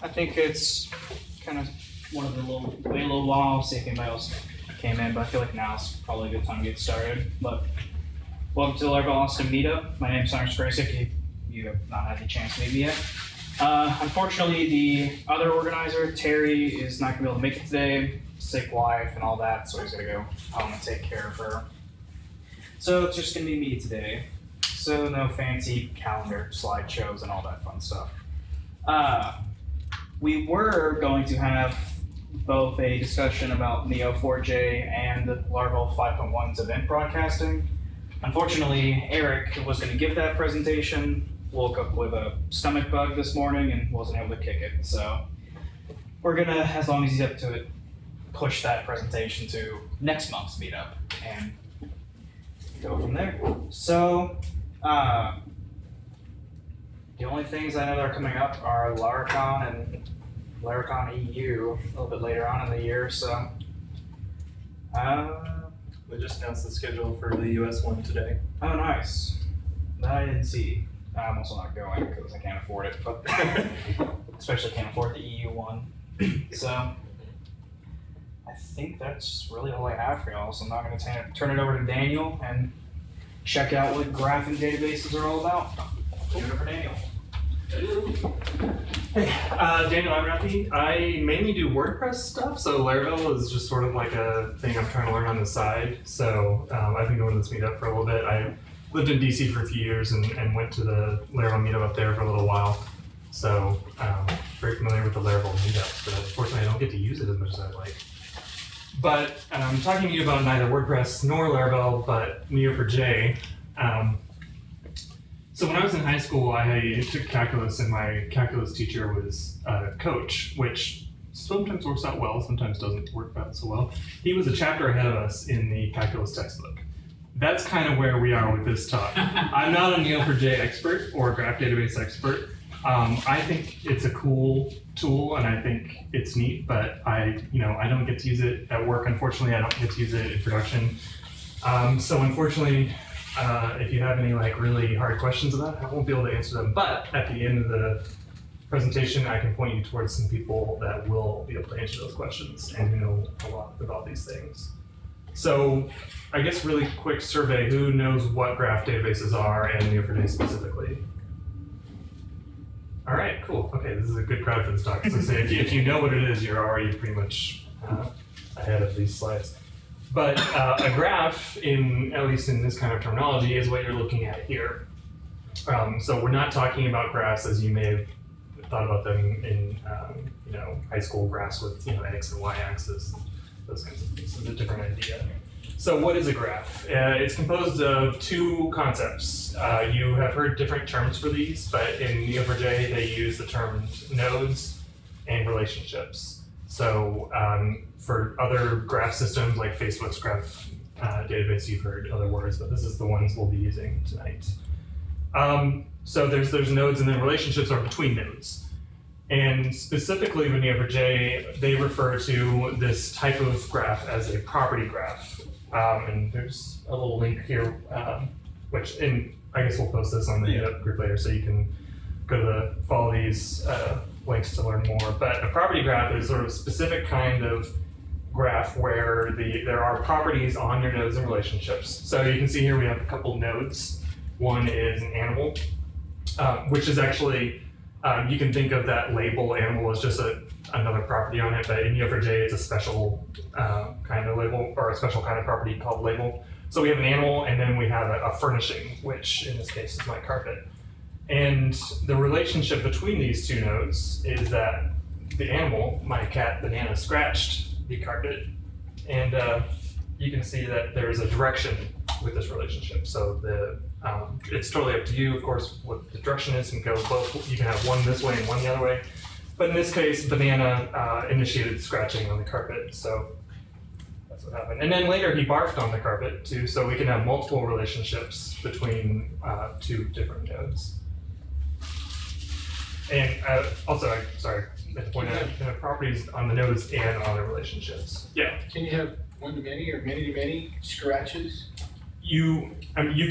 I think it's kind of one of the wait a little while, see if anybody else came in, but I feel like now's probably a good time to get started. But welcome to the Laravel Austin Meetup. My name is Cyrus Grace, if you have not had the chance to meet me yet. Unfortunately, the other organizer, Terry, is not going to be able to make it today. Sick wife and all that, so he's going to go home and take care of her. So it's just going to be me today. So no fancy calendar slideshows and all that fun stuff. We were going to have both a discussion about Neo4j and Laravel 5.1's event broadcasting. Unfortunately, Eric was going to give that presentation, woke up with a stomach bug this morning and wasn't able to kick it. So we're going to, as long as he's up to it, push that presentation to next month's meetup and go from there. So the only things I know that are coming up are Laracon and Laracon EU a little bit later on in the year. So we just announced the schedule for the US one today. Oh, nice. That I didn't see. I'm also not going because I can't afford it, but especially can't afford the EU one. So I think that's really all I have for y'all. So I'm not going to turn it over to Daniel and check out what graphing databases are all about. Give it over to Daniel. Hey, Daniel Abernathy. I mainly do WordPress stuff, so Laravel is just sort of like a thing I'm trying to learn on the side. So I've been going to this meetup for a little bit. I lived in DC for a few years and went to the Laravel meetup up there for a little while. So very familiar with the Laravel meetups, but unfortunately I don't get to use it as much as I'd like. But I'm talking to you about neither WordPress nor Laravel, but Neo4j. So when I was in high school, I took calculus, and my calculus teacher was a coach, which sometimes works out well, sometimes doesn't work out so well. He was a chapter ahead of us in the calculus textbook. That's kind of where we are with this talk. I'm not a Neo4j expert or a graph database expert. I think it's a cool tool, and I think it's neat, but I don't get to use it at work. Unfortunately, I don't get to use it in production. So unfortunately, if you have any really hard questions about it, I won't be able to answer them. But at the end of the presentation, I can point you towards some people that will be able to answer those questions and who know a lot about these things. So I guess really quick survey, who knows what graph databases are and Neo4j specifically? All right, cool. Okay, this is a good crowd for this talk. So if you know what it is, you're already pretty much ahead of these slides. But a graph, at least in this kind of terminology, is what you're looking at here. So we're not talking about graphs as you may have thought about them in high school graphs with x and y axis, those kinds of things. It's a different idea. So what is a graph? It's composed of two concepts. You have heard different terms for these, but in Neo4j they use the terms nodes and relationships. So for other graph systems like Facebook's graph database, you've heard other words, but this is the ones we'll be using tonight. So there's nodes, and then relationships are between nodes. And specifically with Neo4j, they refer to this type of graph as a property graph. And there's a little link here, I guess we'll post this on the Meetup group later, so you can go to follow these links to learn more. But a property graph is sort of a specific kind of graph where there are properties on your nodes and relationships. So you can see here we have a couple nodes. One is an animal, which is actually, you can think of that label animal as just another property on it, but in Neo4j it's a special kind of label, or a special kind of property called label. So we have an animal, and then we have a furnishing, which in this case is my carpet. And the relationship between these two nodes is that the animal, my cat Banana, scratched the carpet, and you can see that there's a direction with this relationship. So it's totally up to you, of course, what the direction is. You can go both. You can have one this way and one the other way. But in this case, Banana initiated scratching on the carpet, so that's what happened. And then later he barfed on the carpet too, so we can have multiple relationships between two different nodes. And also, sorry, I have to point out, you can have properties on the nodes and on the relationships. Yeah. Can you have one-to-many or many-to-many scratches? you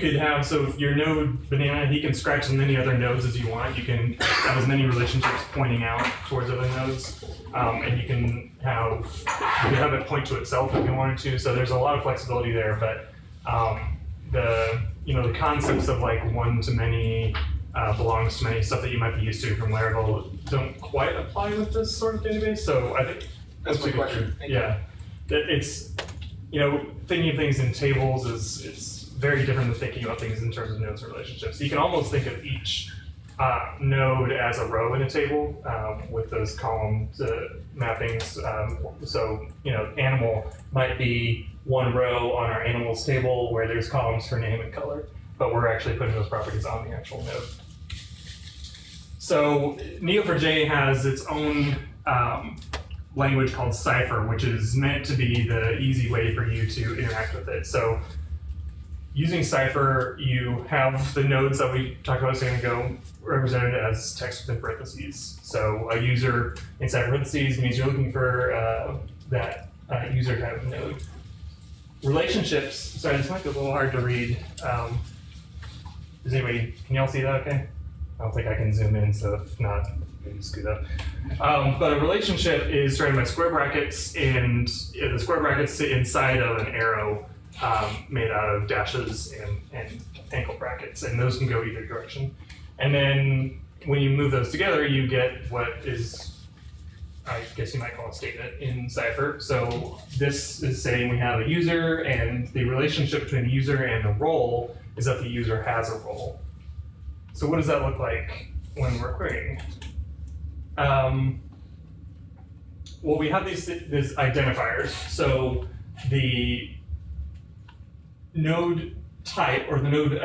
could have, so if your node banana, he can scratch as many other nodes as you want. You can have as many relationships pointing out towards other nodes, and you can have it point to itself if you wanted to. So there's a lot of flexibility there, but the concepts of like one to many, belongs to many, stuff that you might be used to from Laravel don't quite apply with this sort of database. So I think That's my question. yeah, it's thinking of things in tables is very different than thinking about things in terms of nodes and relationships. You can almost think of each node as a row in a table with those column mappings. So animal might be one row on our animals table where there's columns for name and color, but we're actually putting those properties on the actual node. So Neo4j has its own language called Cypher, which is meant to be the easy way for you to interact with it. So using Cypher, you have the nodes that we talked about a second ago represented as text within parentheses. So a user inside parentheses means you're looking for that user type of node. Relationships, sorry, this might be a little hard to read. Can y'all see that okay? I don't think I can zoom in, so if not, maybe scoot up. But a relationship is surrounded by square brackets, and the square brackets sit inside of an arrow made out of dashes and angle brackets, and those can go either direction. And then when you move those together, you get what is, I guess you might call a statement in Cypher. So this is saying we have a user, and the relationship between the user and the role is that the user has a role. So what does that look like when we're querying? Well, we have these identifiers. So the node type or the node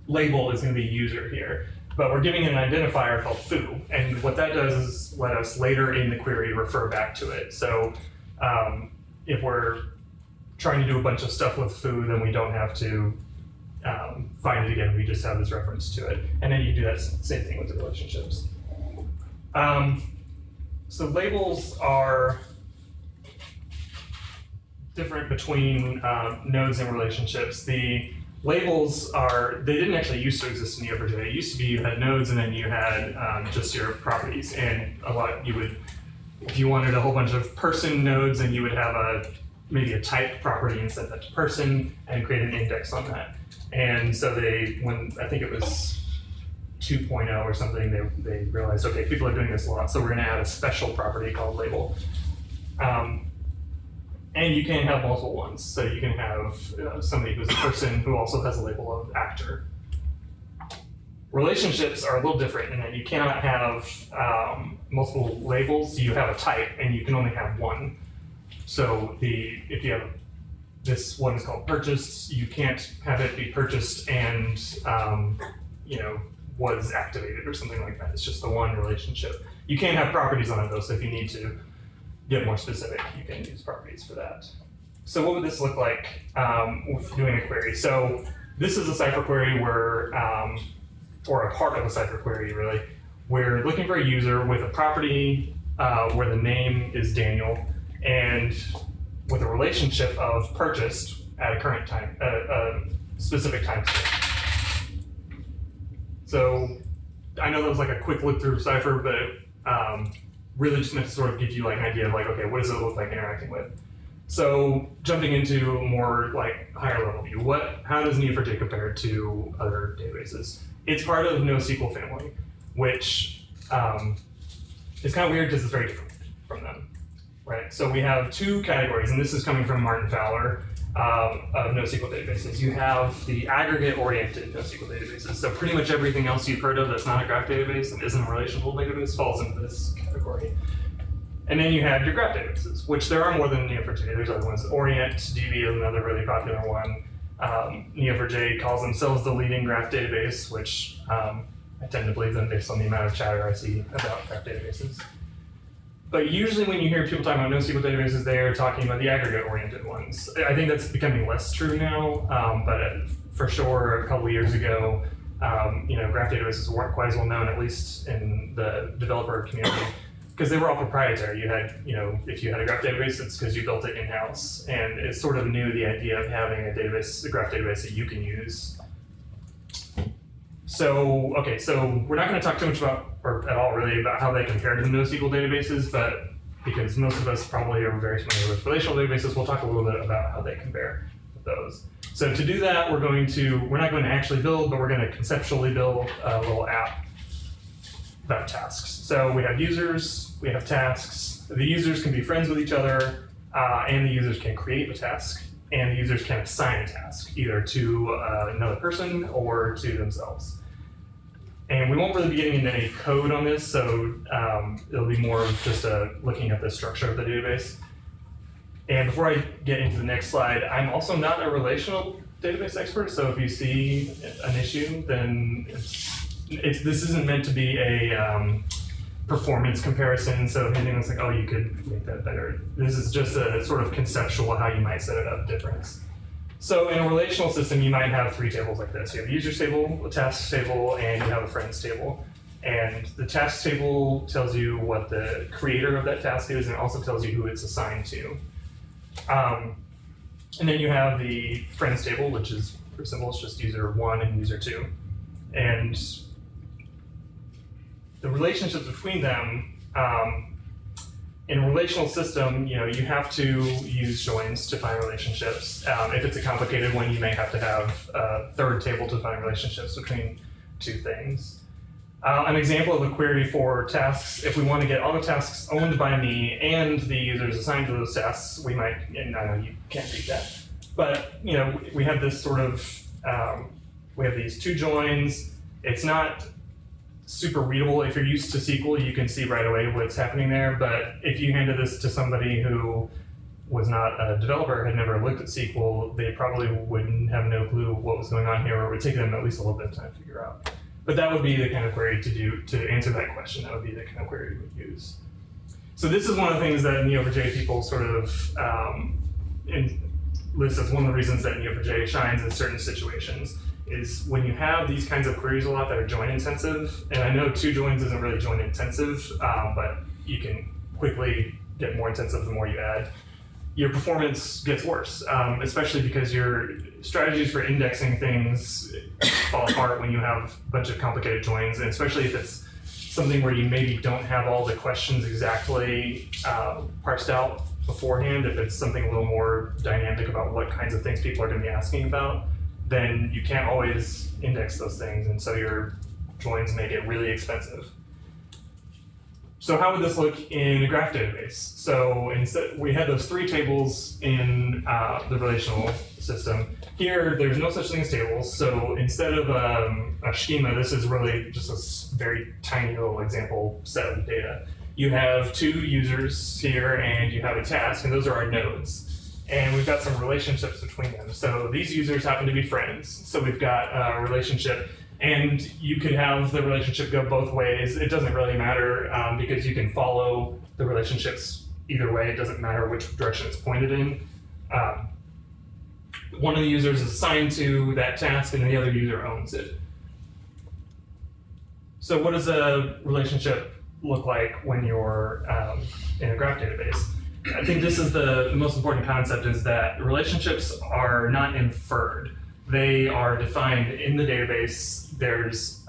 label is going to be user here, but we're giving it an identifier called foo, and what that does is let us later in the query refer back to it. So if we're trying to do a bunch of stuff with foo, then we don't have to find it again. We just have this reference to it, and then you do that same thing with the relationships. So labels are different between nodes and relationships. The labels they didn't actually used to exist in Neo4j. It used to be you had nodes and then you had just your properties, and if you wanted a whole bunch of person nodes, then you would have maybe a type property and set that to person and create an index on that. And so when I think it was 2.0 or something, they realized, okay, people are doing this a lot, so we're going to add a special property called label. And you can have multiple ones. So you can have somebody who's a person who also has a label of actor. Relationships are a little different in that you cannot have multiple labels. You have a type, and you can only have one. So if you have this one is called purchased, you can't have it be purchased and was activated or something like that. It's just the one relationship. You can have properties on it though, so if you need to get more specific, you can use properties for that. So what would this look like with doing a query? So this is a Cypher query or a part of a Cypher query really. We're looking for a user with a property where the name is Daniel, and with a relationship of purchased at a current time, a specific time stamp. So I know that was like a quick look through Cypher, but really just meant to sort of give you like an idea of like, okay, what does it look like interacting with? So jumping into a more like higher level view, how does Neo4j compare to other databases? It's part of NoSQL family, which is kind of weird because it's very different from them, right? So we have two categories, and this is coming from Martin Fowler of NoSQL databases. You have the aggregate-oriented NoSQL databases. So pretty much everything else you've heard of that's not a graph database and isn't a relational database falls into this category. And then you have your graph databases, which there are more than Neo4j. There's other ones. OrientDB is another really popular one. Neo4j calls themselves the leading graph database, which I tend to believe them based on the amount of chatter I see about graph databases. But usually when you hear people talking about NoSQL databases, they're talking about the aggregate-oriented ones. I think that's becoming less true now, but for sure a couple of years ago, graph databases weren't quite as well known, at least in the developer community. because they were all proprietary. You had, if you had a graph database, it's because you built it in-house, and it sort of knew the idea of having a graph database that you can use. So, okay, so we're not going to talk too much about, or at all really, about how they compare to NoSQL databases, but because most of us probably are very familiar with relational databases, we'll talk a little bit about how they compare with those. So to do that, we're not going to actually build, but we're going to conceptually build a little app about tasks. So we have users, we have tasks. The users can be friends with each other, and the users can create a task, and the users can assign a task, either to another person or to themselves. And we won't really be getting into any code on this, so it'll be more of just looking at the structure of the database. And before I get into the next slide, I'm also not a relational database expert, so if you see an issue, then this isn't meant to be a performance comparison, so if anything's like, oh, you could make that better. This is just a sort of conceptual how you might set it up difference. So in a relational system, you might have three tables like this. You have a users table, a tasks table, and you have a friends table. And the tasks table tells you what the creator of that task is, and it also tells you who it's assigned to. And then you have the friends table, which is pretty simple. It's just user 1 and user 2. And the relationships between them, in a relational system, you have to use joins to find relationships. If it's a complicated one, you may have to have a third table to find relationships between two things. An example of a query for tasks, if we want to get all the tasks owned by me and the users assigned to those tasks, we might, and I know you can't read that, but we have this sort of, we have these two joins. It's not super readable. If you're used to SQL, you can see right away what's happening there, but if you handed this to somebody who was not a developer, had never looked at SQL, they probably wouldn't have no clue what was going on here, or it would take them at least a little bit of time to figure out. But that would be the kind of query to answer that question. That would be the kind of query we would use. So this is one of the things that Neo4j people sort of list as one of the reasons that Neo4j shines in certain situations, is when you have these kinds of queries a lot that are join intensive, and I know two joins isn't really join intensive, but you can quickly get more intensive the more you add, your performance gets worse, especially because your strategies for indexing things fall apart when you have a bunch of complicated joins, and especially if it's something where you maybe don't have all the questions exactly parsed out beforehand. If it's something a little more dynamic about what kinds of things people are going to be asking about, then you can't always index those things, and so your joins may get really expensive. So how would this look in a graph database? So instead, we had those three tables in the relational system. Here, there's no such thing as tables, so instead of a schema, this is really just a very tiny little example set of data. You have two users here, and you have a task, and those are our nodes. And we've got some relationships between them. So these users happen to be friends. So we've got a relationship, and you could have the relationship go both ways. It doesn't really matter because you can follow the relationships either way. It doesn't matter which direction it's pointed in. One of the users is assigned to that task, and the other user owns it. So what does a relationship look like when you're in a graph database? I think this is the most important concept, is that relationships are not inferred. They are defined in the database. There's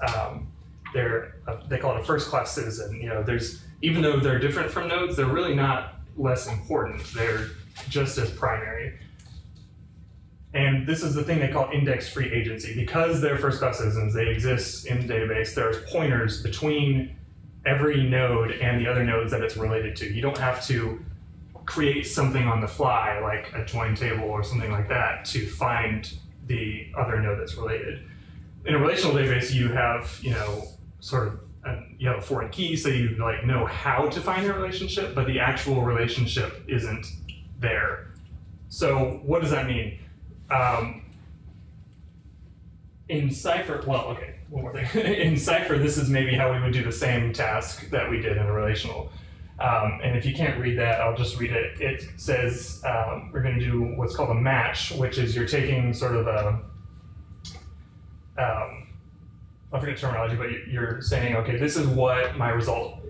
they call it a first-class citizen. Even though they're different from nodes, they're really not less important. They're just as primary. And this is the thing they call index-free agency. Because they're first-class citizens, they exist in the database. There's pointers between every node and the other nodes that it's related to. You don't have to create something on the fly, like a join table or something like that, to find the other node that's related. In a relational database, you have, you have a foreign key, so you know how to find a relationship, but the actual relationship isn't there. So what does that mean? In Cypher, one more thing. In Cypher, this is maybe how we would do the same task that we did in a relational. And if you can't read that, I'll just read it. It says we're going to do what's called a match, which is you're taking sort of I forget the terminology, but you're saying, okay, this is what my result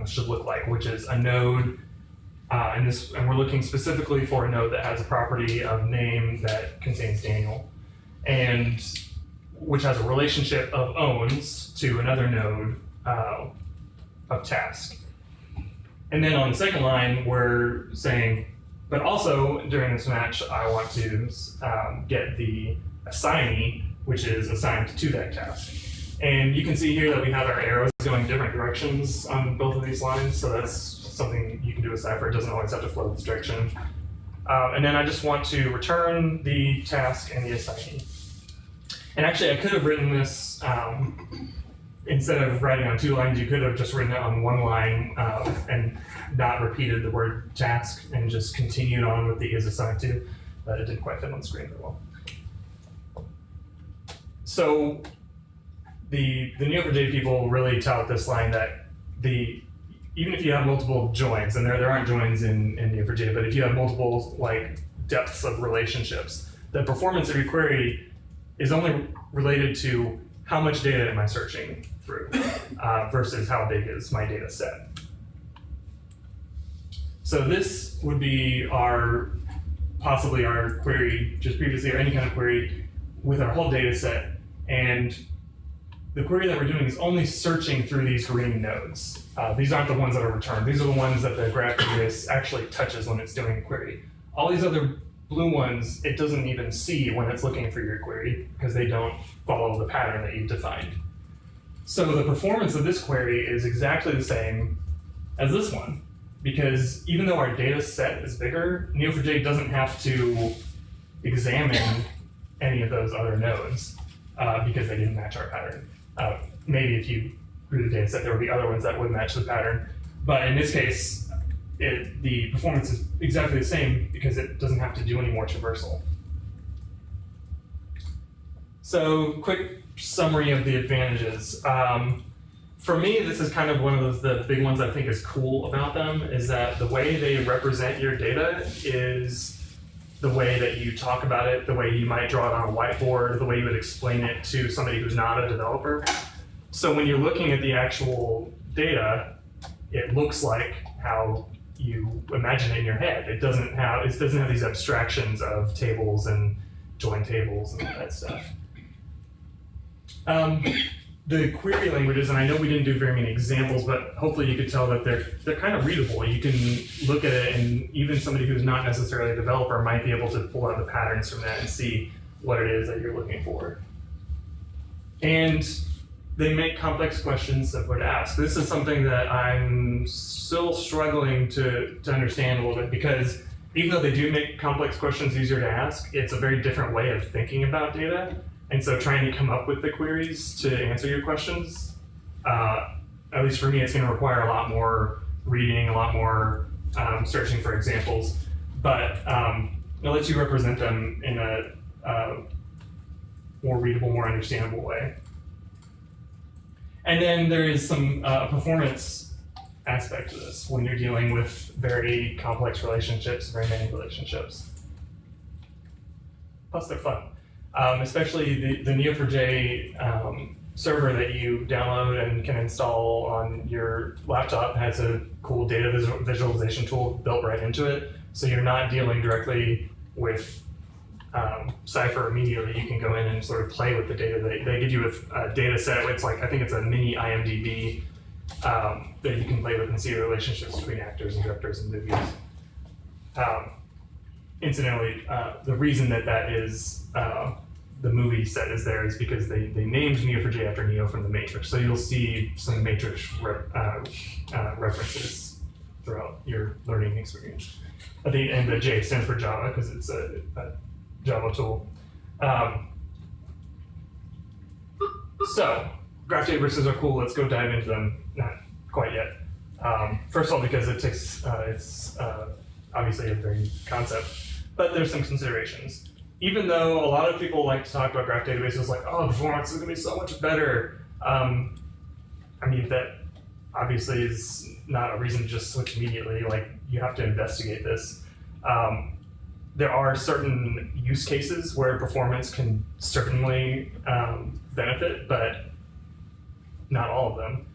should look like, which is a node, and we're looking specifically for a node that has a property of name that contains Daniel, and which has a relationship of owns to another node of task. And then on the second line, we're saying, but also during this match, I want to get the assignee, which is assigned to that task. And you can see here that we have our arrows going different directions on both of these lines, so that's something you can do with Cypher. It doesn't always have to flow this direction. And then I just want to return the task and the assignee. And actually, I could have written this, instead of writing on 2 lines, you could have just written it on 1 line and not repeated the word task and just continued on with the is assigned to, but it didn't quite fit on the screen very well. So the Neo4j people really tout this line that even if you have multiple joins, and there aren't joins in Neo4j, but if you have multiple like depths of relationships, the performance of your query is only related to how much data am I searching through versus how big is my data set. So this would be possibly our query just previously, or any kind of query with our whole data set. And the query that we're doing is only searching through these green nodes. These aren't the ones that are returned. These are the ones that the Graph Database actually touches when it's doing a query. All these other blue ones, it doesn't even see when it's looking for your query because they don't follow the pattern that you've defined. So the performance of this query is exactly the same as this one, because even though our data set is bigger, Neo4j doesn't have to examine any of those other nodes because they didn't match our pattern. Maybe if you grew the data set, there would be other ones that would match the pattern. But in this case, the performance is exactly the same because it doesn't have to do any more traversal. So, quick summary of the advantages. For me, this is kind of one of the big ones I think is cool about them, is that the way they represent your data is the way that you talk about it, the way you might draw it on a whiteboard, the way you would explain it to somebody who's not a developer. So when you're looking at the actual data, it looks like how you imagine it in your head. It doesn't have these abstractions of tables and join tables and all that stuff. The query languages, and I know we didn't do very many examples, but hopefully you could tell that they're kind of readable. You can look at it, and even somebody who's not necessarily a developer might be able to pull out the patterns from that and see what it is that you're looking for. And they make complex questions simpler to ask. This is something that I'm still struggling to understand a little bit, because even though they do make complex questions easier to ask, it's a very different way of thinking about data. And so trying to come up with the queries to answer your questions, at least for me, it's going to require a lot more reading, a lot more searching for examples. But it lets you represent them in a more readable, more understandable way. And then there is some performance aspect to this when you're dealing with very complex relationships, very many relationships. Plus, they're fun. Especially the Neo4j server that you download and can install on your laptop has a cool data visualization tool built right into it. So you're not dealing directly with Cypher immediately. You can go in and sort of play with the data. They give you a data set. It's like, I think it's a mini IMDb that you can play with and see the relationships between actors and directors and movies. Incidentally, the reason that is the movie set is there is because they named Neo4j after Neo from the Matrix. So you'll see some Matrix references throughout your learning experience. And the J stands for Java because it's a Java tool. So graph databases are cool. Let's go dive into them. Not quite yet. First of all, because it's obviously a very new concept, but there's some considerations. Even though a lot of people like to talk about graph databases like, oh, performance is going to be so much better. I mean, that obviously is not a reason to just switch immediately. Like, you have to investigate this. There are certain use cases where performance can certainly benefit, but not all of them.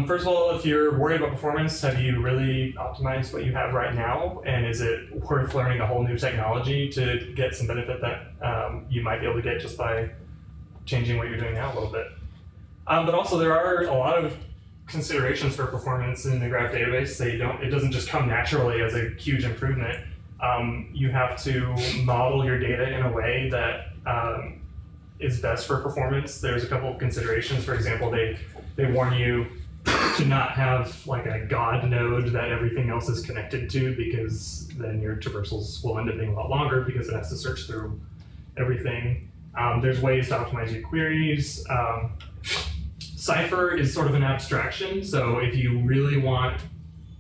First of all, if you're worried about performance, have you really optimized what you have right now? And is it worth learning a whole new technology to get some benefit that you might be able to get just by changing what you're doing now a little bit? But also there are a lot of considerations for performance in the Graph database. It doesn't just come naturally as a huge improvement. You have to model your data in a way that is best for performance. There's a couple of considerations. For example, they warn you to not have like a God node that everything else is connected to, because then your traversals will end up being a lot longer because it has to search through everything. There's ways to optimize your queries. Cypher is sort of an abstraction, so if you really want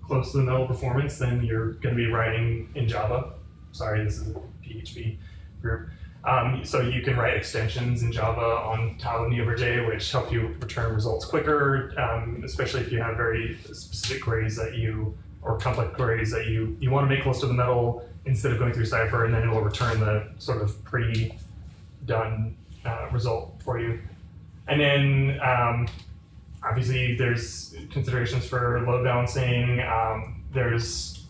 close to the middle performance, then you're going to be writing in Java. Sorry, this is a PHP group. So you can write extensions in Java on top of Neo4j, which help you return results quicker, especially if you have very specific queries or complex queries that you want to make close to the middle instead of going through Cypher, and then it will return the sort of pre-done result for you. And then obviously there's considerations for load balancing. There's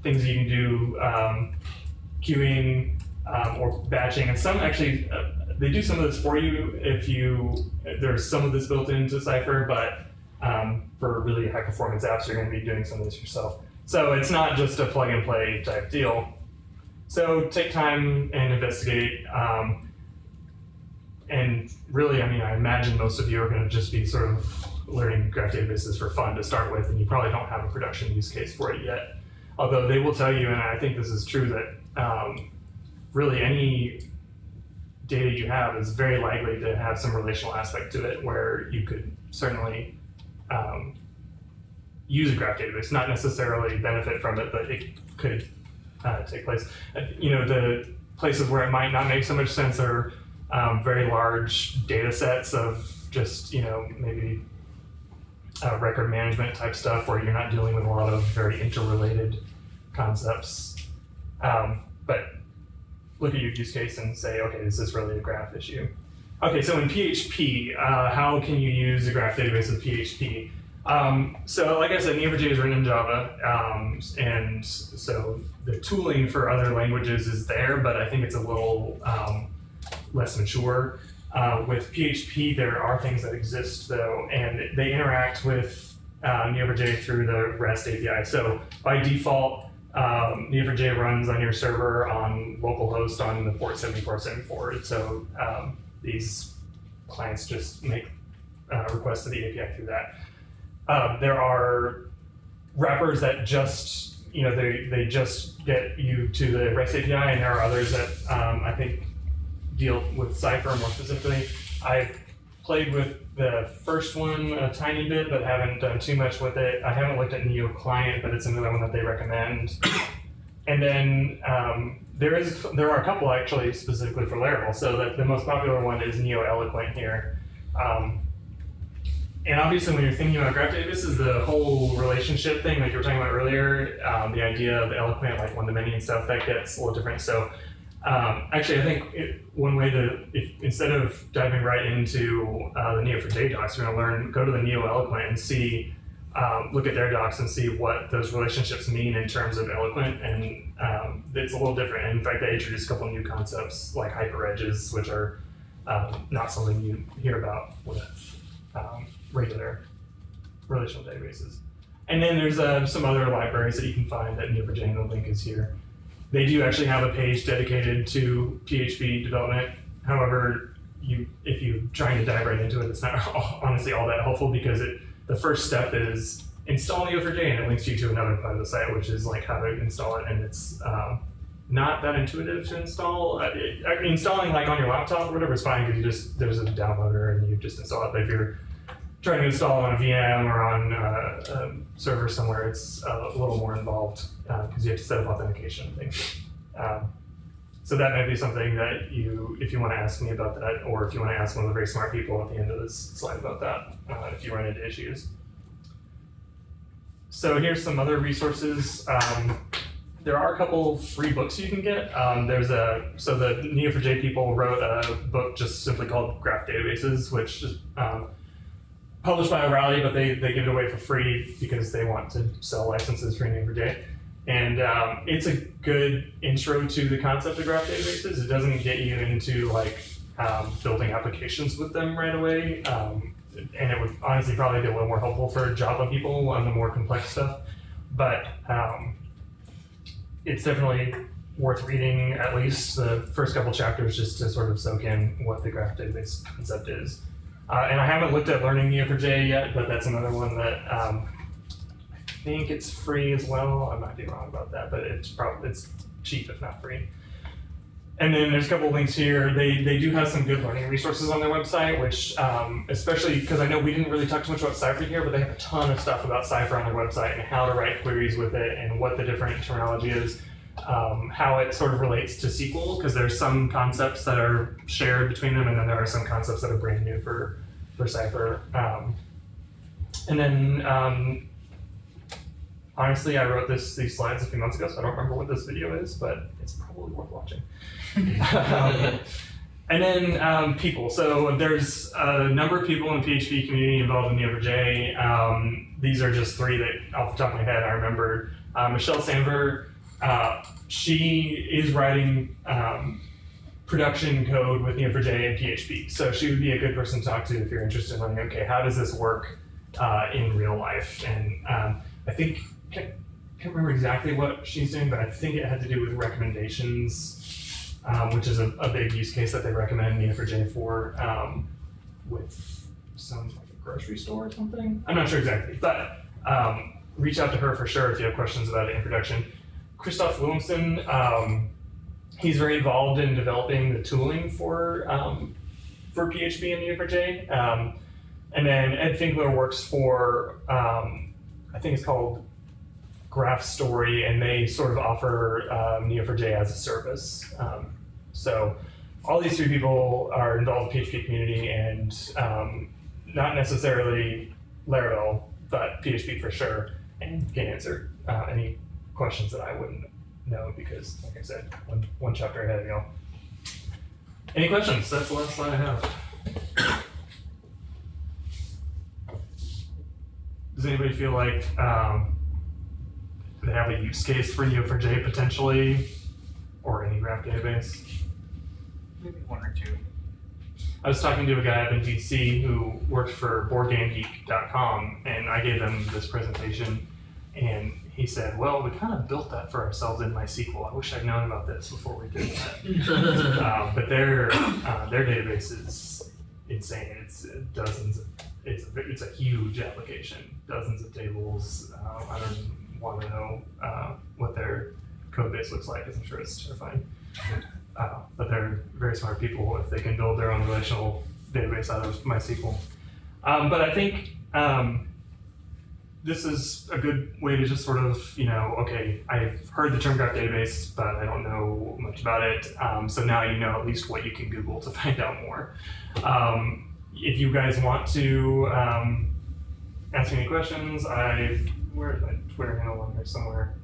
things you can do, queuing or batching, and some actually they do some of this for you there's some of this built into Cypher, but for really high performance apps, you're going to be doing some of this yourself. So it's not just a plug and play type deal. So take time and investigate. And really, I mean, I imagine most of you are going to just be sort of learning graph databases for fun to start with, and you probably don't have a production use case for it yet. Although they will tell you, and I think this is true, that really any data you have is very likely to have some relational aspect to it, where you could certainly use a graph database, not necessarily benefit from it, but it could take place. The places where it might not make so much sense are very large data sets of just, maybe record management type stuff where you're not dealing with a lot of very interrelated concepts. But look at your use case and say, okay, is this really a graph issue? Okay, so in PHP, how can you use a graph database with PHP? So like I said, Neo4j is written in Java, and so the tooling for other languages is there, but I think it's a little less mature. With PHP, there are things that exist though, and they interact with Neo4j through the REST API. So by default, Neo4j runs on your server on localhost on the port 7474. So these clients just make requests to the API through that. There are wrappers that just, they just get you to the REST API, and there are others that I think deal with Cypher more specifically. I've played with the first one a tiny bit, but haven't done too much with it. I haven't looked at Neo Client, but it's another one that they recommend. And then there are a couple actually specifically for Laravel. So the most popular one is Neo Eloquent here. And obviously when you're thinking about graph databases, the whole relationship thing, like you were talking about earlier, the idea of Eloquent, like one-to-many and stuff, that gets a little different. So actually, I think one way instead of diving right into the Neo4j docs, you're going to go to the Neo Eloquent and see, look at their docs and see what those relationships mean in terms of Eloquent, and it's a little different. And in fact, they introduced a couple of new concepts like hyperedges, which are not something you hear about with regular relational databases. And then there's some other libraries that you can find that Neo4j, the link is here. They do actually have a page dedicated to PHP development. However, if you're trying to dive right into it, it's not honestly all that helpful, because the first step is install Neo4j, and it links you to another part of the site, which is like how to install it, and it's not that intuitive to install. Installing like on your laptop or whatever is fine, because there's a downloader and you just install it. But if you're trying to install on a VM or on a server somewhere, it's a little more involved, because you have to set up authentication and things. So that might be something that if you want to ask me about that, or if you want to ask one of the very smart people at the end of this slide about that, if you run into issues. So here's some other resources. There are a couple free books you can get. So the Neo4j people wrote a book just simply called Graph Databases, which just published by O'Reilly, but they give it away for free because they want to sell licenses for Neo4j. And it's a good intro to the concept of graph databases. It doesn't get you into like building applications with them right away. And it would honestly probably be a little more helpful for Java people on the more complex stuff. But it's definitely worth reading at least the first couple chapters just to sort of soak in what the graph database concept is. And I haven't looked at learning Neo4j yet, but that's another one that I think it's free as well. I might be wrong about that, but it's cheap if not free. And then there's a couple of links here. They do have some good learning resources on their website, which especially because I know we didn't really talk too much about Cypher here, but they have a ton of stuff about Cypher on their website and how to write queries with it and what the different terminology is, how it sort of relates to SQL, because there's some concepts that are shared between them, and then there are some concepts that are brand new for Cypher. And then honestly, I wrote these slides a few months ago, so I don't remember what this video is, but it's probably worth watching. And then people. So there's a number of people in the PHP community involved in Neo4j. These are just three that, off the top of my head, I remember. Michelle Sanver, she is writing production code with Neo4j and PHP. So she would be a good person to talk to if you're interested in learning, okay, how does this work in real life? And I think, can't remember exactly what she's doing, but I think it had to do with recommendations, which is a big use case that they recommend Neo4j for with some like a grocery store or something. I'm not sure exactly, but reach out to her for sure if you have questions about it in production. Christoph Williamson, he's very involved in developing the tooling for PHP and Neo4j. And then Ed Finkler works for, I think it's called Graph Story, and they sort of offer Neo4j as a service. So all these three people are involved in the PHP community, and not necessarily Laravel, but PHP for sure, and can answer any questions that I wouldn't know because, like I said, one chapter ahead of y'all. Any questions? That's the last slide I have. Does anybody feel like they have a use case for Neo4j potentially, or any graph database? Maybe one or two. I was talking to a guy up in DC who worked for BoardGameGeek.com, and I gave them this presentation, and he said, well, we kind of built that for ourselves in MySQL. I wish I'd known about this before we did that. But their database is insane. It's dozens of, it's a huge application, dozens of tables. I don't want to know what their code base looks like, because I'm sure it's terrifying. But they're very smart people if they can build their own relational database out of MySQL. But I think this is a good way to just sort of, okay, I've heard the term graph database, but I don't know much about it. So now you know at least what you can Google to find out more. If you guys want to ask me any questions, where is my Twitter handle on there somewhere?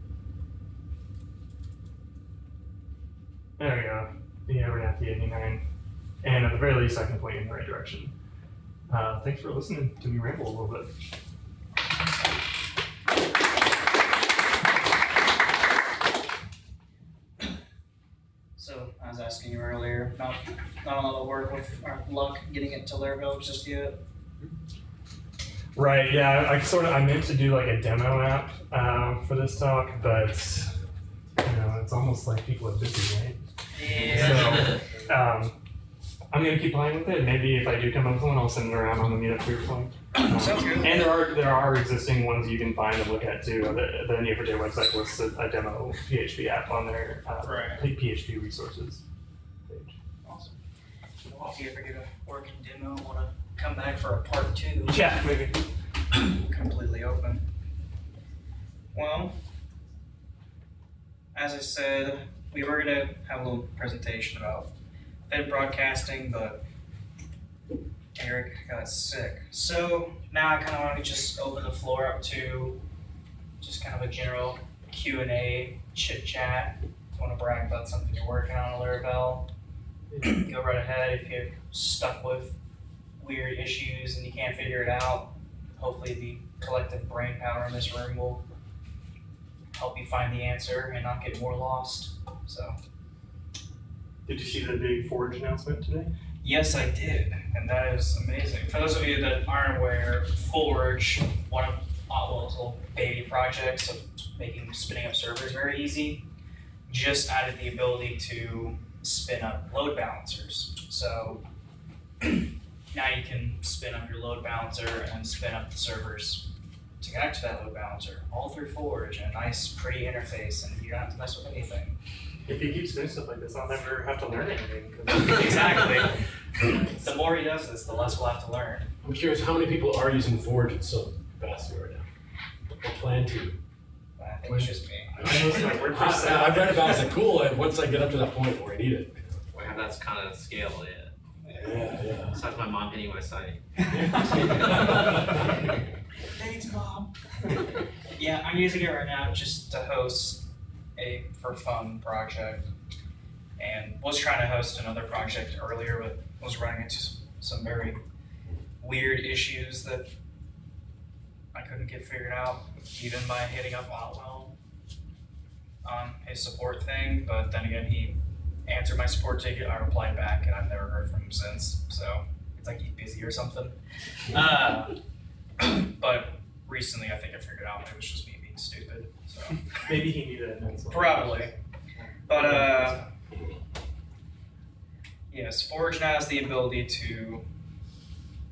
There we go, the Abernathy89. And at the very least, I can point you in the right direction. Thanks for listening to me ramble a little bit. So I was asking you earlier, not a lot of work with our luck getting it to Laravel just yet. Right, yeah, I meant to do like a demo app for this talk, but it's almost like people are busy, right? Yeah. So I'm gonna keep playing with it. Maybe if I do come up with one, I'll send it around on the Meetup group link. Sounds good. And there are existing ones you can find and look at too. The Neo4j website lists a demo PHP app on their PHP resources page. Awesome. Well, if you ever get a working demo, want to come back for a part 2? Yeah, maybe. Completely open. Well, as I said, we were going to have a little presentation about Fed broadcasting, but Eric got sick. So now I kind of want to just open the floor up to just kind of a general Q&A, chit-chat. If you want to brag about something you're working on Laravel, go right ahead. If you're stuck with weird issues and you can't figure it out, hopefully the collective brain power in this room will help you find the answer and not get more lost. So. Did you see the big Forge announcement today? Yes, I did, and that is amazing. For those of you that aren't aware, Forge, one of Otwell's little baby projects of spinning up servers very easy, just added the ability to spin up load balancers. So now you can spin up your load balancer and spin up the servers to connect to that load balancer, all through Forge, and a nice, pretty interface, and you don't have to mess with anything. If he keeps doing stuff like this, I'll never have to learn anything. Exactly. The more he does this, the less we'll have to learn. I'm curious, how many people are using Forge in some capacity right now? Or plan to? I think it's just me. I know my WordPress I've read about it, it's like, cool, and once I get up to that point where I need it. Well, that's kind of scale, Yeah. Besides my mom hitting my site. Thanks, Mom. Yeah, I'm using it right now just to host a for fun project, and was trying to host another project earlier, but was running into some very weird issues that I couldn't get figured out, even by hitting up Otwell on his support thing. But then again, he answered my support ticket, I replied back, and I've never heard from him since. So it's like he's busy or something. But recently, I think I figured out it was just me being stupid. So Maybe he needed an announcement. probably, but yes, Forge now has the ability to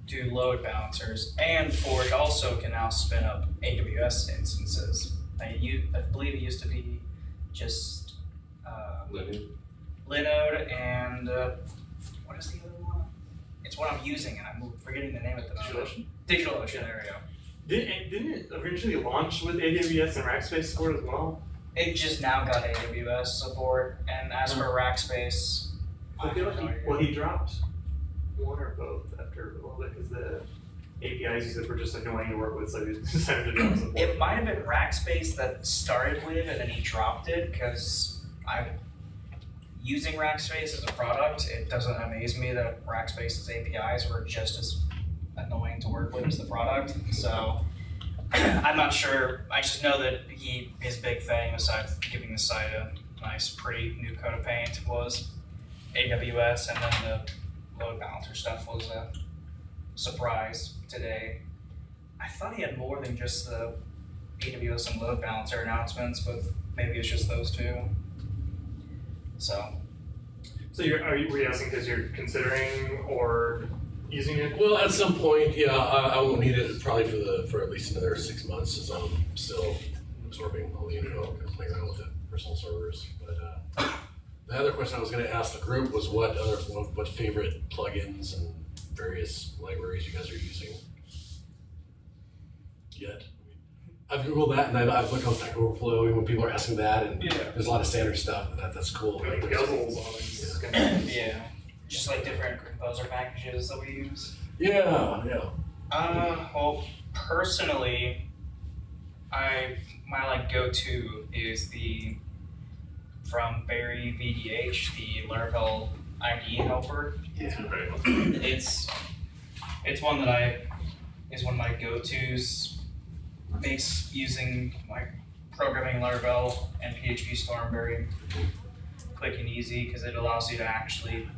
do load balancers, and Forge also can now spin up AWS instances. I believe it used to be just Linode and what is the other one? It's what I'm using, and I'm forgetting the name of the moment. DigitalOcean. There we go. Didn't it eventually launch with AWS and Rackspace support as well? It just now got AWS support, and as for Rackspace, I feel like he dropped one or both after a little bit because the APIs he said were just annoying to work with, so he decided to drop support. It might have been Rackspace that started with, and then he dropped it because I'm using Rackspace as a product. It doesn't amaze me that Rackspace's APIs were just as annoying to work with as the product. So I'm not sure. I just know that his big thing, besides giving the site a nice, pretty new coat of paint, was AWS, and then the load balancer stuff was a surprise today. I thought he had more than just the AWS and load balancer announcements, but maybe it's just those two. So were you asking because you're considering or using it? Well, at some point, yeah, I won't need it probably for at least another 6 months, as I'm still absorbing all the info, playing around with it, personal servers. But the other question I was going to ask the group was what favorite plugins and various libraries you guys are using yet. I've Googled that, and I've looked on Stack Overflow, and when people are asking that, and there's a lot of standard stuff, and that's cool. Like guzzles on it. yeah, just like different composer packages that we use. Yeah. Well, personally, my go-to is from Barry VDH, the Laravel IDE helper. Yeah. It's one that is one of my go-tos. Makes using programming Laravel and Phpstorm very quick and easy because it allows you to actually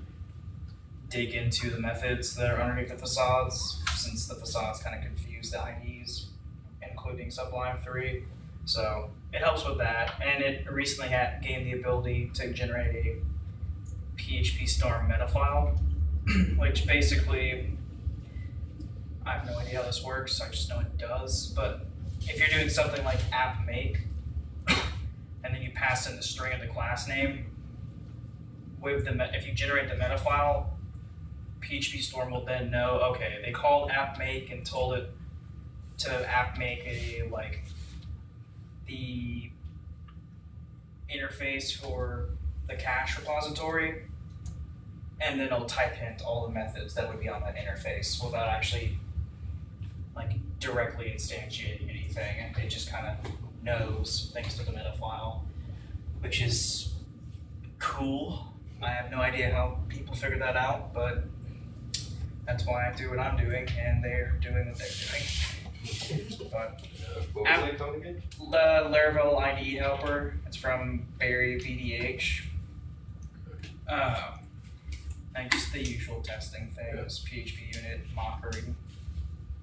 dig into the methods that are underneath the facades, since the facades kind of confuse the IDs, including Sublime 3. So it helps with that, and it recently gained the ability to generate a Phpstorm Metafile, which basically, I have no idea how this works, I just know it does, but if you're doing something like app make, and then you pass in the string of the class name, if you generate the metafile, Phpstorm will then know, okay, they called app make and told it to app make the interface for the cache repository, and then it'll type hint all the methods that would be on that interface without actually directly instantiating anything, and it just kind of knows thanks to the metafile, which is cool. I have no idea how people figured that out, but that's why I do what I'm doing, and they're doing what they're doing. But What was that called again? the Laravel IDE helper, it's from Barry VDH. And just the usual testing things, PHP unit, mockery.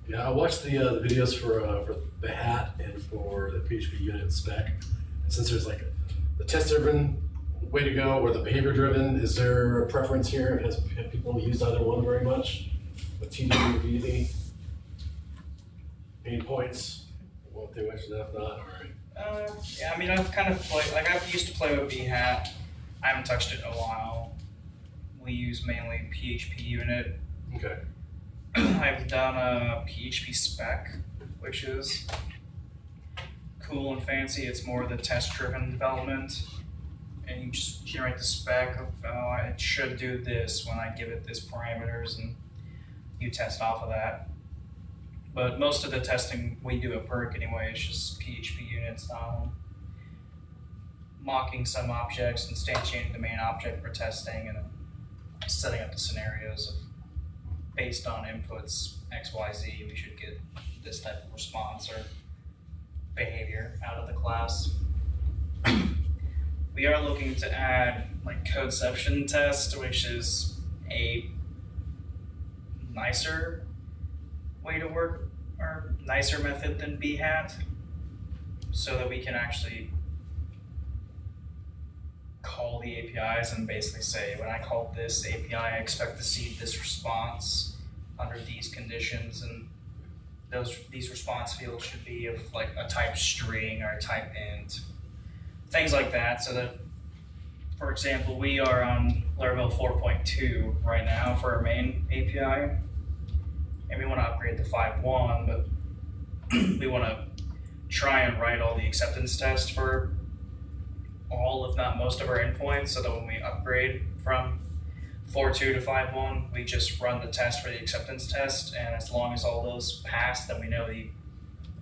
Yeah, I watched the videos for the hat and for the PHP unit spec. And since there's like the test-driven way to go or the behavior-driven, is there a preference here? Have people used either one very much? With TD or VD? Main points? What they wish enough, not? All right. Yeah, I mean, I've kind of played, like I used to play with Hat. I haven't touched it in a while. We use mainly PHP unit. Okay. I've done a PHP spec, which is cool and fancy. It's more the test-driven development. And you just generate the spec of, oh, it should do this when I give it this parameters, and you test off of that. But most of the testing we do at Perk anyway is just PHP units, mocking some objects, instantiating the main object for testing, and setting up the scenarios of based on inputs X, Y, Z, we should get this type of response or behavior out of the class. We are looking to add like codeception test, which is a nicer way to work, or nicer method than Hat, so that we can actually call the APIs and basically say, when I call this API, I expect to see this response under these conditions, and these response fields should be of like a type string or a type int, things like that. So that, for example, we are on Laravel 4.2 right now for our main API, and we want to upgrade to 5.1, but we want to try and write all the acceptance tests for all, if not most, of our endpoints, so that when we upgrade from 4.2 to 5.1, we just run the test for the acceptance test, and as long as all those pass, then we know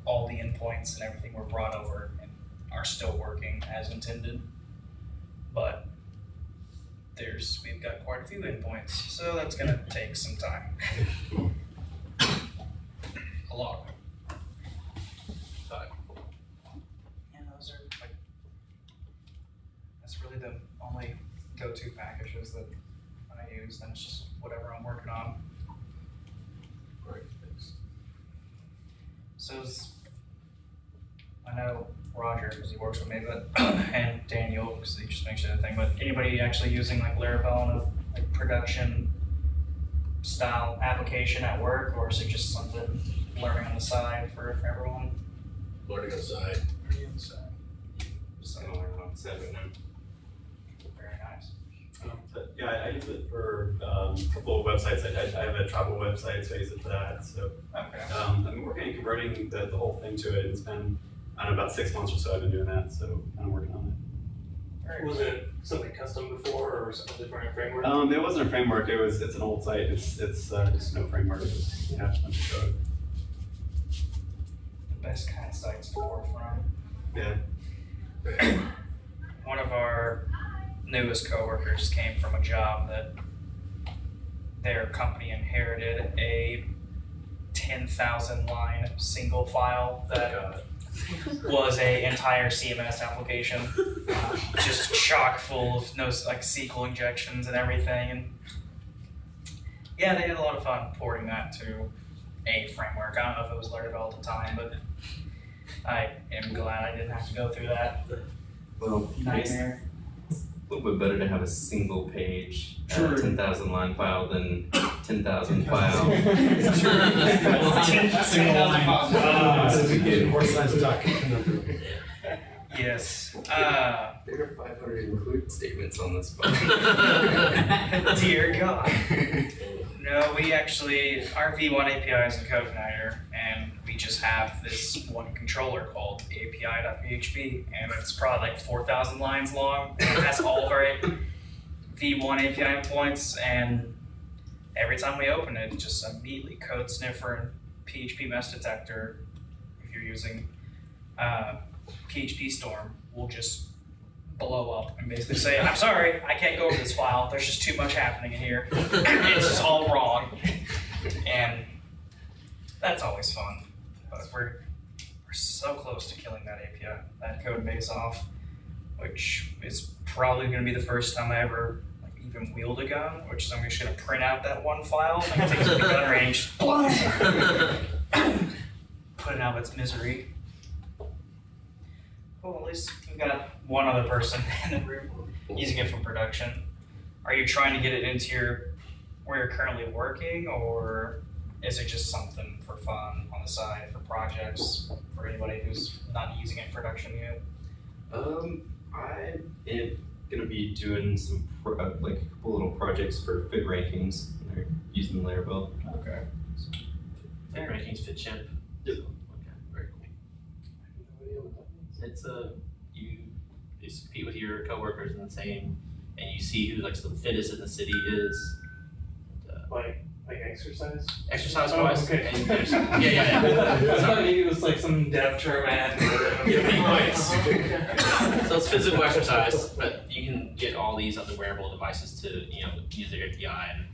all the endpoints and everything were brought over and are still working as intended. But we've got quite a few endpoints, so that's gonna take some time. A lot of them. Yeah, those are like, that's really the only go-to packages that I use, and it's just whatever I'm working on. Great, thanks. So I know Roger, because he works with me, but and Daniel, because he just makes it a thing, but anybody actually using like Laravel in a like production style application at work, or is it just something learning on the side for everyone? Learning on the side. Learning on the side. Similar concept. Very nice. But yeah, I use it for a couple of websites. I have a travel website, so I use it for that. So Okay. I've been working on converting the whole thing to it. It's been, I don't know, about 6 months or so I've been doing that, so I'm working on it. Very Was it something custom before or something different framework? It wasn't a framework. It's an old site. It's just no framework. It's, yeah, a bunch of code. the best kind of sites to work from. Yeah. One of our newest coworkers came from a job that their company inherited a 10,000 line single file that was a entire CMS application, just chock full of no like SQL injections and everything. And yeah, they had a lot of fun porting that to a framework. I don't know if it was Laravel at the time, but I am glad I didn't have to go through that Well, nightmare. it's a little bit better to have a single page, True. 10,000 line file than 10,000 file. Horse-sized duck. Yes. There are 500 include statements on this file. Dear God. No, we actually, our V1 API is in CodeIgniter, and we just have this one controller called api.php, and it's probably like 4,000 lines long, and it has all of our V1 API endpoints, and every time we open it, it's just immediately code sniffer and PHP mess detector, if you're using Phpstorm, will just blow up and basically say, I'm sorry, I can't go over this file, there's just too much happening in here, it's just all wrong. And that's always fun. But we're so close to killing that API, that code base off, which is probably going to be the first time I ever even wield a gun, which is I'm just going to print out that one file and take it to the gun range, put it out of its misery. Well, at least we've got one other person in the room using it for production. Are you trying to get it into where you're currently working, or is it just something for fun on the side for projects for anybody who's not using it in production yet? I'm gonna be doing some like a couple little projects for fit rankings. They're using Laravel. Okay. Fit rankings, Phpstorm. Yep. Okay, very cool. It's you compete with your coworkers in the same, and you see who like the fittest in the city is. Like exercise? Exercise wise. Okay. And there's, yeah. I thought maybe it was like some dev term ad. So it's physical exercise, but you can get all these other wearable devices to use their API, and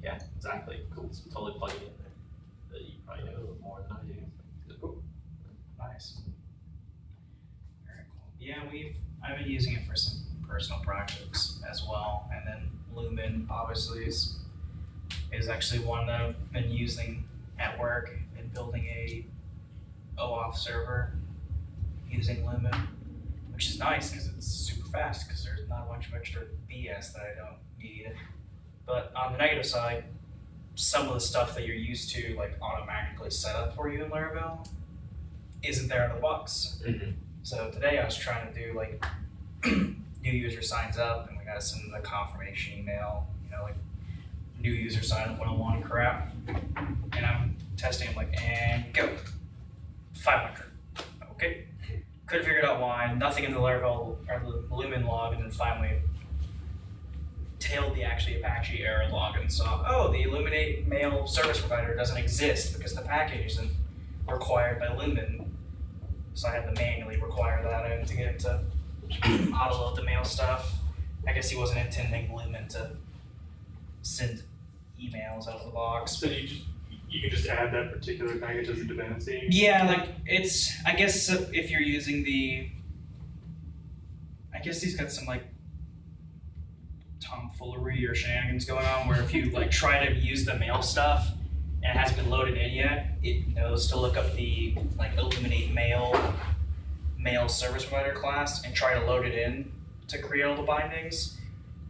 yeah, exactly. Cool. So totally plug it in there. You probably know more than I do. Cool. Nice. Very cool. Yeah, I've been using it for some personal projects as well, and then Lumen obviously is actually one that I've been using at work and building a OAuth server using Lumen, which is nice because it's super fast because there's not a bunch of extra BS that I don't need. But on the negative side, some of the stuff that you're used to like automatically set up for you in Laravel isn't there in the box. Mm-hmm. So today I was trying to do like new user signs up, and we got to send the confirmation email, like new user sign up 101 crap. And I'm testing, I'm like, and go. 500. Okay. Couldn't figure out why. Nothing in the Laravel or the Lumen log, and then finally tailed the actually Apache error log and saw, oh, the Illuminate mail service provider doesn't exist because the package isn't required by Lumen. So I had to manually require that in to get it to auto-load the mail stuff. I guess he wasn't intending Lumen to send emails out of the box. So you can just add that particular package as a dependency? Yeah, like I guess if you're using I guess he's got some like tomfoolery or shenanigans going on where if you like try to use the mail stuff and it hasn't been loaded in yet, it knows to look up the like Illuminate mail service provider class and try to load it in to create all the bindings.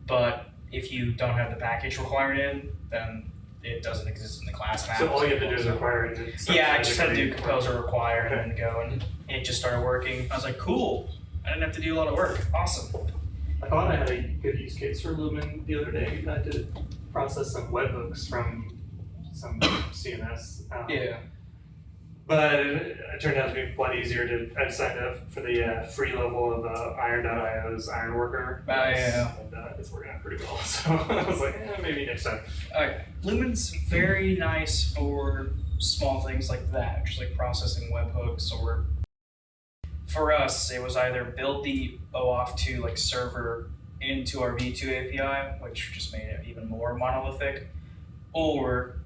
But if you don't have the package required in, then it doesn't exist in the class map. So all you have to do is require it. Yeah, I just had to do composer require and then go, and it just started working. I was like, cool. I didn't have to do a lot of work. Awesome. I thought I had a good use case for Lumen the other day. I had to process some webhooks from some CMS. Yeah. But it turned out to be quite easier I signed up for the free level of Iron.io's Ironworker. Yeah. And it's working out pretty well. So I was like, maybe next time. Lumen's very nice for small things like that, just like processing webhooks, or for us, it was either build the OAuth 2 like server into our V2 API, which just made it even more monolithic, or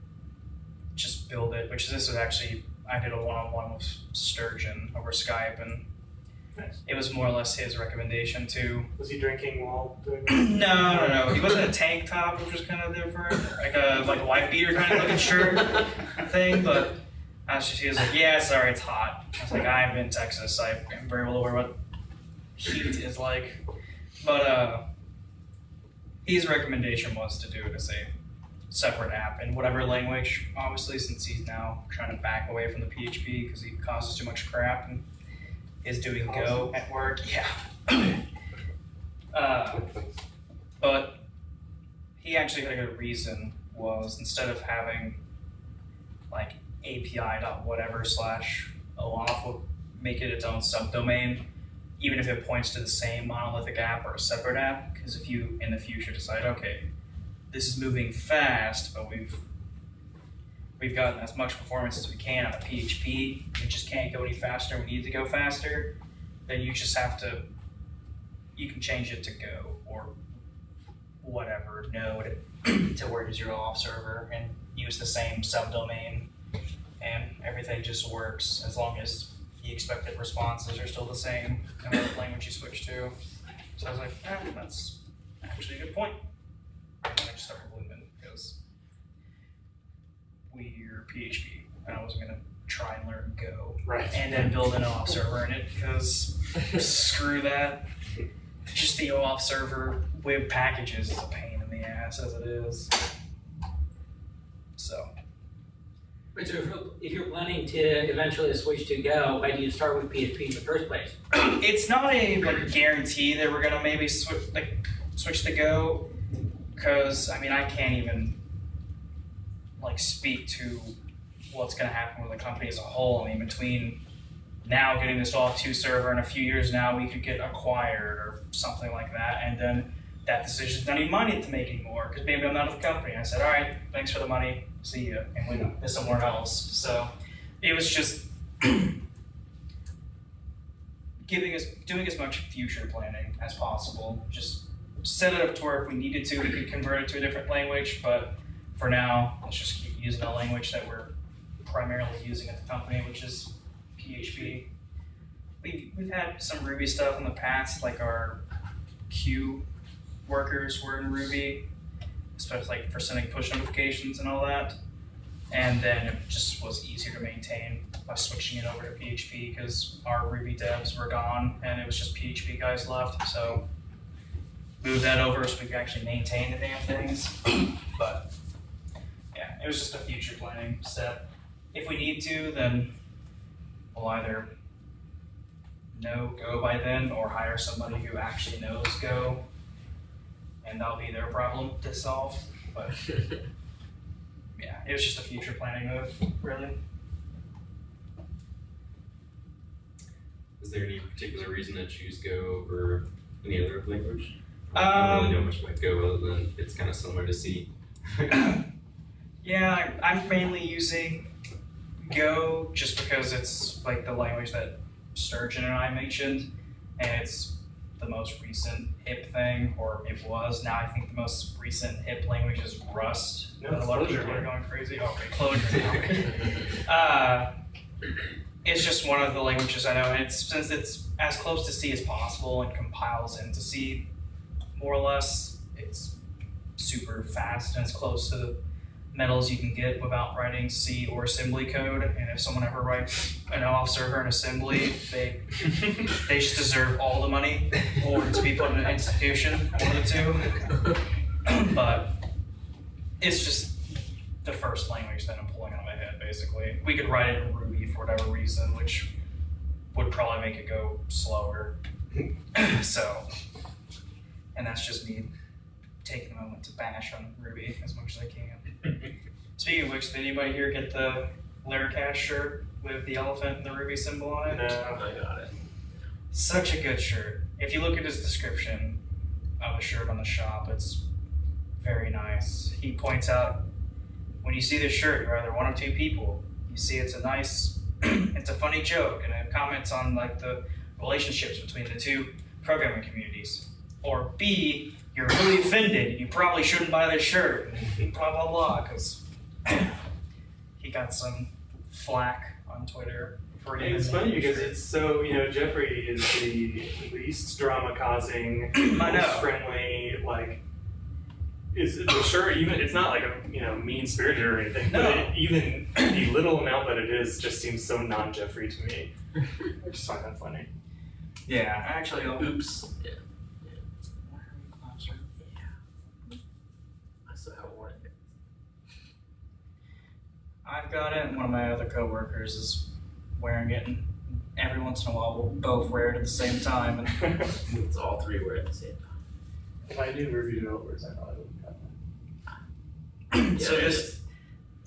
just build it, which this is actually, I did a one-on-one with Sturgeon over Skype, and Nice. it was more or less his recommendation too. Was he drinking while doing No. He wasn't a tank top, which was kind of different, like a wife beater kind of looking shirt thing. But he was like, "Yeah, sorry, it's hot." I was like, "I'm in Texas. I'm very well aware what heat is like." But his recommendation was to do it as a separate app in whatever language. Obviously, since he's now trying to back away from the PHP because he causes too much crap and is doing Go at work. Yeah. But he actually had a good reason, was instead of having like API.whatever/OAuth will make it its own subdomain, even if it points to the same monolithic app or a separate app. Because if you in the future decide, okay, this is moving fast, but we've gotten as much performance as we can out of PHP, we just can't go any faster, we need to go faster, then you just have to, you can change it to Go or whatever node to where is your OAuth server, and use the same subdomain, and everything just works as long as the expected responses are still the same no matter what language you switch to. So I was like, that's actually a good point. And then I just started Lumen because we're PHP, and I wasn't gonna try and learn Go Right. and then build an OAuth server in it because screw that. Just the OAuth server with packages is a pain in the ass as it is. So. But so if you're planning to eventually switch to Go, why do you start with PHP in the first place? It's not a guarantee that we're gonna maybe switch to Go, because I mean I can't even speak to what's gonna happen with the company as a whole. I mean between now getting this OAuth 2 server in a few years now we could get acquired or something like that, and then that decision's not even mine to make anymore because maybe I'm not with the company. And I said, all right, thanks for the money, see ya, and went somewhere else. So it was just doing as much future planning as possible. Just set it up to where if we needed to, we could convert it to a different language. But for now, let's just keep using the language that we're primarily using at the company, which is PHP. We've had some Ruby stuff in the past, like our queue workers were in Ruby, especially for sending push notifications and all that. And then it just was easier to maintain by switching it over to PHP because our Ruby devs were gone and it was just PHP guys left. So moved that over so we could actually maintain the damn things. But yeah, it was just a future planning step. If we need to, then we'll either know Go by then or hire somebody who actually knows Go, and that'll be their problem to solve. But yeah, it was just a future planning move, really. Is there any particular reason to choose Go over any other language? I don't really know much about Go other than it's kind of similar to C. Yeah, I'm mainly using Go just because it's like the language that Sturgeon and I mentioned, and it's the most recent hip thing, or it was. Now I think the most recent hip language is Rust. No, a lot of people are going crazy. Okay, Clojure. It's just one of the languages I know, and since it's as close to C as possible and compiles into C, more or less, it's super fast and as close to the metals you can get without writing C or assembly code. And if someone ever writes an OAuth server in assembly, they just deserve all the money or to be put in an institution, one of the two. But it's just the first language that I'm pulling out of my head, basically. We could write it in Ruby for whatever reason, which would probably make it go slower. So, and that's just me taking a moment to bash on Ruby as much as I can. Speaking of which, did anybody here get the Laravel shirt with the elephant and the Ruby symbol on it? No. I got it. Such a good shirt. If you look at his description of the shirt on the shop, it's very nice. He points out, when you see this shirt, you're either one of two people. You see it's a nice, it's a funny joke, and it comments on like the relationships between the two programming communities. Or B, you're really offended, you probably shouldn't buy this shirt, blah, blah, blah, because he got some flack on Twitter. For And it's funny because it's so, Jeffrey is the least drama-causing, most friendly, is the shirt even, it's not like a, mean-spirited or anything, No. but even the little amount that it is just seems so non-Jeffrey to me. I just find that funny. Yeah, actually, Oops. Yeah. I still haven't worn it. I've got it, and one of my other coworkers is wearing it, and every once in a while we'll both wear it at the same time. And It's all three were at the same time. If I knew Ruby developers, I probably wouldn't have one. so this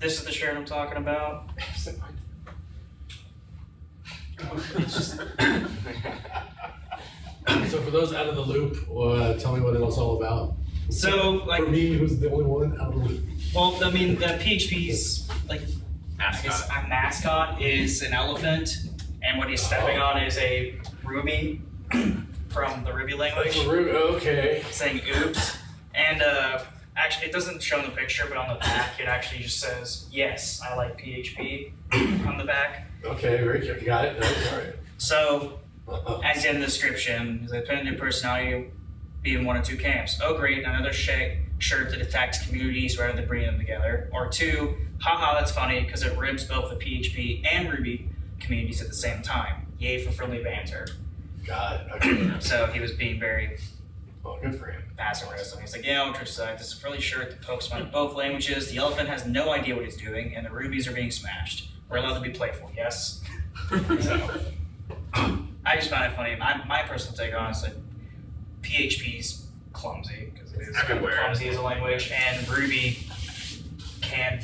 is the shirt I'm talking about. So for those out of the loop, tell me what it was all about. So, For me, who's the only one out of the loop. well, I mean, the PHP's Mascot. a mascot is an elephant, and what he's stepping on is a Ruby from the Ruby language, Okay. saying oops. And Actually, it doesn't show in the picture, but on the back, it actually just says, yes, I like PHP on the back. Okay, very good. Got it. No, sorry. So, as in the description, is depending on your personality, be in one or two camps. Oh, great, another shirt that attacks communities rather than bringing them together. Or two, haha, that's funny because it rips both the PHP and Ruby communities at the same time. Yay for friendly banter. Got it. Okay. So he was being very Well, good for him. passive aggressive. He's like, yeah, this is a friendly shirt that pokes fun at both languages. The elephant has no idea what he's doing, and the rubies are being smashed. We're allowed to be playful, yes? So, I just found it funny. My personal take on it is that PHP's clumsy, because it is Everywhere. clumsy as a language, and Ruby can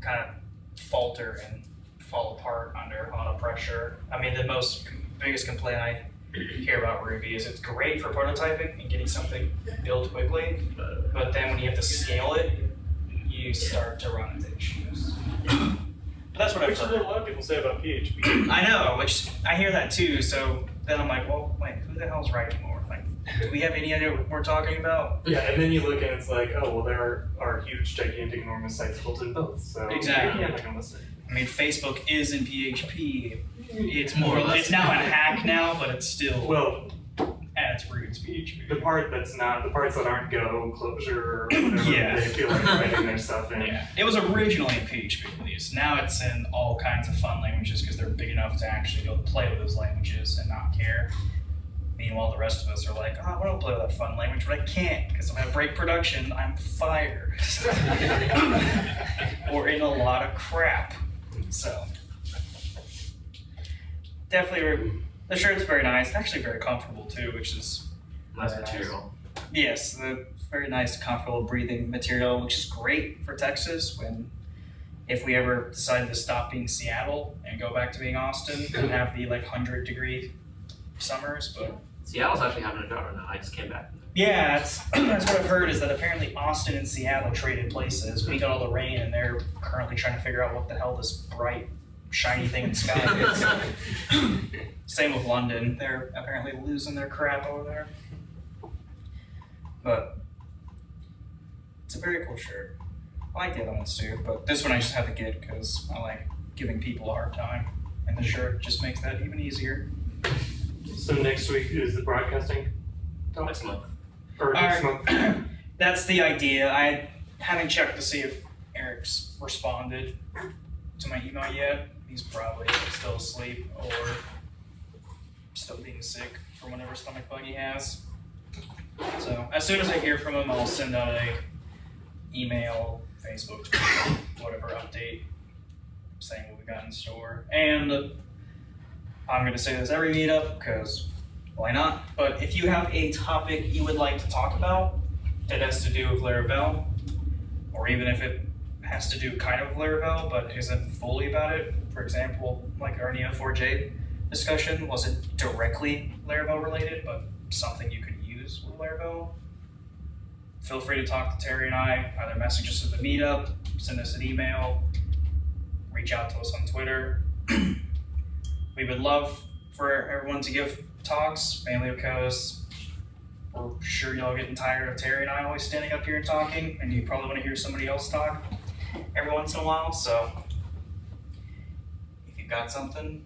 kind of falter and fall apart under a lot of pressure. I mean, the biggest complaint I hear about Ruby is it's great for prototyping and getting something built quickly, but then when you have to scale it, you start to run into issues. But that's what I've Which is heard. what a lot of people say about PHP. I know, which I hear that too, so then I'm like, well, wait, who the hell's writing more? Like, do we have any idea what we're talking about? Yeah, and then you look and it's like, oh, well, there are huge, gigantic, enormous sites built in both. So Exactly. yeah, like I'm listening. I mean, Facebook is in PHP. It's it's now a hack now, but it's still Well, at its roots PHP. the parts that aren't Go, Clojure, or whatever, Yeah. they feel like writing their stuff in. Yeah, it was originally in PHP at least. Now it's in all kinds of fun languages because they're big enough to actually be able to play with those languages and not care. Meanwhile, the rest of us are like, oh, I want to play with that fun language, but I can't because if I break production, I'm fired. Or in a lot of crap. So, definitely, the shirt's very nice. It's actually very comfortable too, which is Nice very material. Yes, the very nice, comfortable breathing material, which is great for Texas if we ever decided to stop being Seattle and go back to being Austin and have the 100-degree summers, but Seattle's actually having a drought right now. I just came back. yeah, that's what I've heard is that apparently Austin and Seattle traded places. We got all the rain and they're currently trying to figure out what the hell this bright, shiny thing in the sky is. Same with London. They're apparently losing their crap over there. But it's a very cool shirt. I like the other ones too, but this one I just had to get because I like giving people a hard time. And the shirt just makes that even easier. So next week is the broadcasting talk? Next month. Or next month? That's the idea. I haven't checked to see if Eric's responded to my email yet. He's probably still asleep or still being sick from whatever stomach bug he has. So as soon as I hear from him, I'll send out a email, Facebook, whatever update saying what we got in store. And I'm going to say this every meetup because why not? But if you have a topic you would like to talk about that has to do with Laravel, or even if it has to do kind of with Laravel but isn't fully about it, for example, like our Neo4j discussion wasn't directly Laravel related, but something you could use with Laravel, feel free to talk to Terry and I, either message us at the meetup, send us an email, reach out to us on Twitter. We would love for everyone to give talks, mainly because we're sure y'all getting tired of Terry and I always standing up here and talking, and you probably want to hear somebody else talk every once in a while, so if you've got something,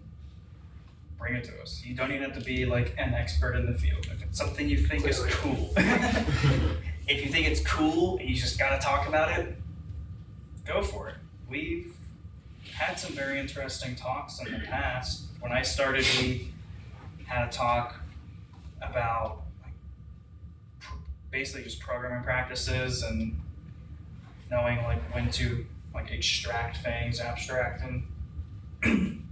bring it to us. You don't even have to be an expert in the field. If it's something you think is cool, if you think it's cool and you just gotta talk about it, go for it. We've had some very interesting talks in the past. When I started, we had a talk about basically just programming practices and knowing when to extract things, abstract and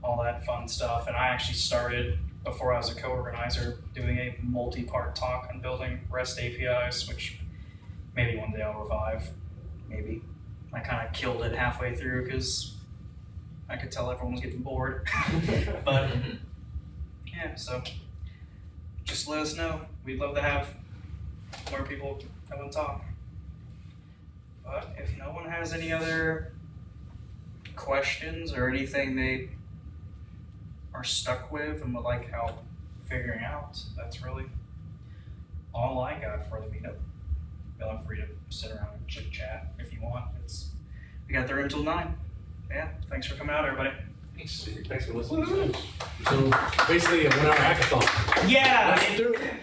all that fun stuff. And I actually started, before I was a co-organizer, doing a multi-part talk on building REST APIs, which maybe one day I'll revive, maybe. I kind of killed it halfway through because I could tell everyone was getting bored. But yeah, so just let us know. We'd love to have more people come and talk. But if no one has any other questions or anything they are stuck with and would like help figuring out, that's really all I got for the meetup. Y'all are free to sit around and chit chat if you want. We got the room till 9. Yeah, thanks for coming out, everybody. Thanks for listening. So basically a 1 hour hackathon. Yeah. Let's do it.